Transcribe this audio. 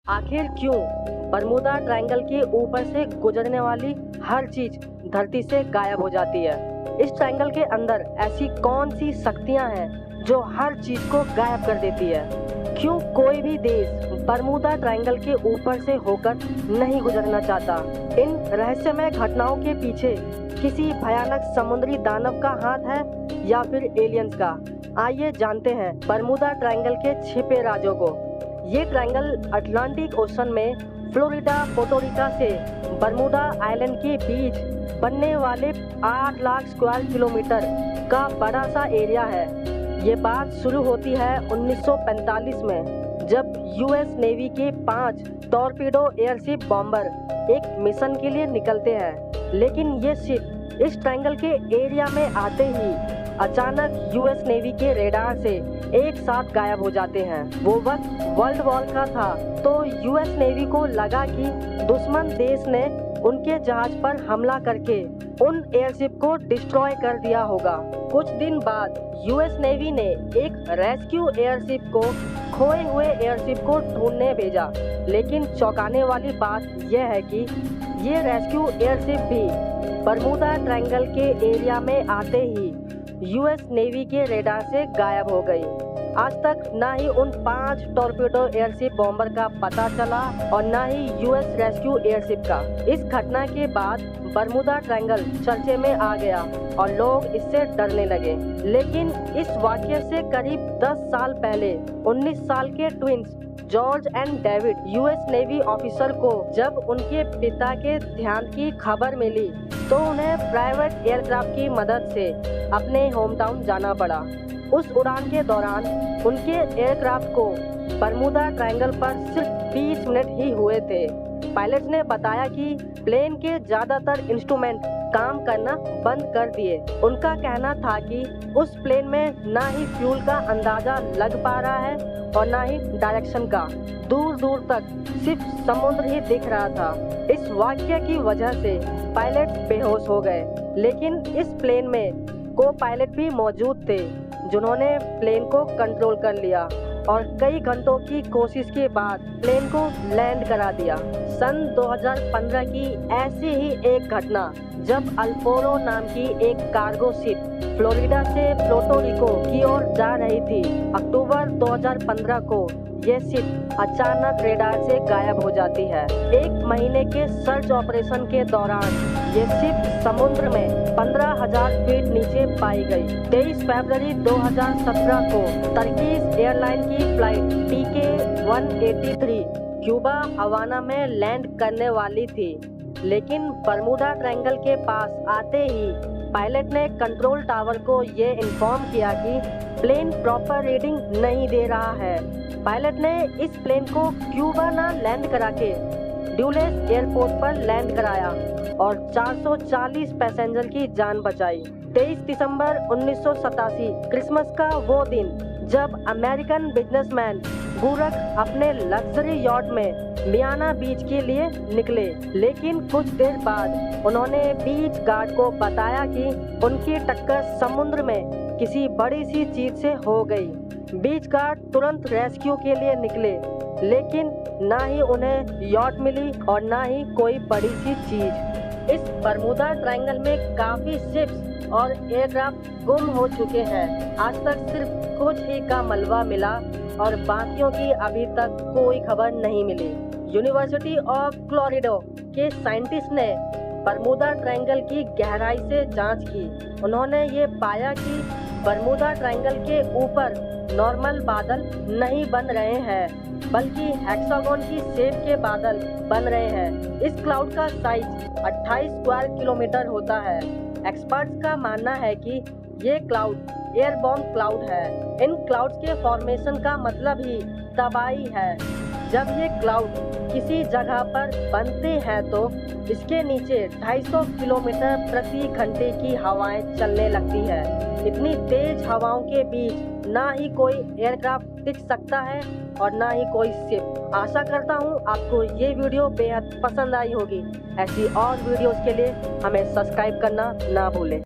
आखिर क्यों Bermuda triangle के ऊपर से गुजरने वाली हर चीज धरती से गायब हो जाती है। इस ट्रायंगल के अंदर ऐसी कौन सी शक्तियां हैं जो हर चीज को गायब कर देती है? क्यों कोई भी देश बरमूडा ट्रायंगल के ऊपर से होकर नहीं गुजरना चाहता? इन रहस्यमय घटनाओं के पीछे किसी भयानक समुद्री दानव का हाथ है या फिर एलियंस का? आइए जानते हैं बरमूडा ट्रायंगल के छिपे राजों को। ये ट्रायंगल अटलांटिक ओशन में फ्लोरिडा पोर्टोरिको से बरमूडा आइलैंड के बीच बनने वाले 8 लाख स्क्वायर किलोमीटर का बड़ा सा एरिया है। ये बात शुरू होती है 1945 में, जब यूएस नेवी के 5 टॉर्पीडो एयरशिप बॉम्बर एक मिशन के लिए निकलते हैं। लेकिन ये शिप इस ट्रायंगल के एरिया में आते ही अचानक यूएस नेवी के रेडार से एक साथ गायब हो जाते हैं। वो वक्त वर्ल्ड वॉर का था, तो यूएस नेवी को लगा कि दुश्मन देश ने उनके जहाज पर हमला करके उन एयरशिप को डिस्ट्रॉय कर दिया होगा। कुछ दिन बाद यूएस नेवी ने एक रेस्क्यू एयरशिप को खोए हुए एयरशिप को ढूंढने भेजा। लेकिन चौंकाने वाली बात यह है कि ये रेस्क्यू एयरशिप भी बरमूडा ट्रायंगल के एरिया में आते ही यूएस नेवी के रेडार से गायब हो गई। आज तक ना ही उन 5 टॉर्पीडो एयरशिप बॉम्बर का पता चला और ना ही यूएस रेस्क्यू एयरशिप का। इस घटना के बाद बरमूडा ट्रायंगल चर्चे में आ गया और लोग इससे डरने लगे। लेकिन इस वाकये से करीब 10 साल पहले 19 साल के twins George and David US navy officer को जब उनके पिता के ध्यान की खबर मिली तो उन्हें प्राइवेट एयरक्राफ्ट की मदद से अपने होम टाउन जाना पड़ा। उस उड़ान के दौरान उनके एयरक्राफ्ट को बरमूडा ट्रायंगल पर सिर्फ 20 मिनट ही हुए थे। पायलट ने बताया कि प्लेन के ज्यादातर इंस्ट्रूमेंट काम करना बंद कर दिए। उनका कहना था कि उस प्लेन में ना ही फ्यूल का अंदाजा लग पा रहा है और ना ही डायरेक्शन का। दूर दूर तक सिर्फ समुद्र ही दिख रहा था। इस वाकये की वजह से पायलट बेहोश हो गए। लेकिन इस प्लेन में को पायलट भी मौजूद थे जिन्होंने प्लेन को कंट्रोल कर लिया और कई घंटों की कोशिश के बाद प्लेन को लैंड करा दिया। सन 2015 की ऐसी ही एक घटना, जब अल्फोरो नाम की एक कार्गो शिप फ्लोरिडा से पोर्टोरिको की ओर जा रही थी। अक्टूबर 2015 को ये शिप अचानक रेडार से गायब हो जाती है। 1 महीने के सर्च ऑपरेशन के दौरान ये शिप समुद्र में 15,000 फीट नीचे पाई गई। 23 फरवरी 2017 को टर्किश एयरलाइन की फ्लाइट TK-183 क्यूबा हवाना में लैंड करने वाली थी। लेकिन बरमूडा ट्रायंगल के पास आते ही पायलट ने कंट्रोल टावर को ये इन्फॉर्म किया कि प्लेन प्रॉपर रीडिंग नहीं दे रहा है। पायलट ने इस प्लेन को क्यूबा ना लैंड करा के ड्यूलेस एयरपोर्ट पर लैंड कराया और 440 पैसेंजर की जान बचाई। 23 दिसंबर 1987 क्रिसमस का वो दिन, जब अमेरिकन बिजनेसमैन बुरक अपने लग्जरी यॉट में मियाना बीच के लिए निकले। लेकिन कुछ देर बाद उन्होंने बीच गार्ड को बताया कि उनकी टक्कर समुद्र में किसी बड़ी सी चीज से हो गई। बीच गार्ड तुरंत रेस्क्यू के लिए निकले, लेकिन ना ही उन्हें यॉट मिली और ना ही कोई बड़ी सी चीज। इस बरमूडा ट्रायंगल में काफी शिप्स और एयरक्राफ्ट गुम हो चुके हैं। आज तक सिर्फ कुछ ही का मलबा मिला और बाकियों की अभी तक कोई खबर नहीं मिली। यूनिवर्सिटी ऑफ कोलोराडो के साइंटिस्ट ने बरमूडा ट्रायंगल की गहराई से जांच की। उन्होंने ये पाया कि बरमूडा ट्रायंगल के ऊपर नॉर्मल बादल नहीं बन रहे हैं, बल्कि हेक्सागोन की शेप के बादल बन रहे हैं। इस क्लाउड का साइज 28 स्क्वायर किलोमीटर होता है। एक्सपर्ट्स का मानना है कि ये क्लाउड एयरबॉर्न क्लाउड है। इन क्लाउड्स के फॉर्मेशन का मतलब ही तबाही है। जब ये क्लाउड किसी जगह पर बनते हैं तो इसके नीचे 250 किलोमीटर प्रति घंटे की हवाएं चलने लगती है। इतनी तेज हवाओं के बीच ना ही कोई एयरक्राफ्ट टिक सकता है और ना ही कोई शिप। आशा करता हूँ आपको ये वीडियो बेहद पसंद आई होगी। ऐसी और वीडियोस के लिए हमें सब्सक्राइब करना ना भूलें।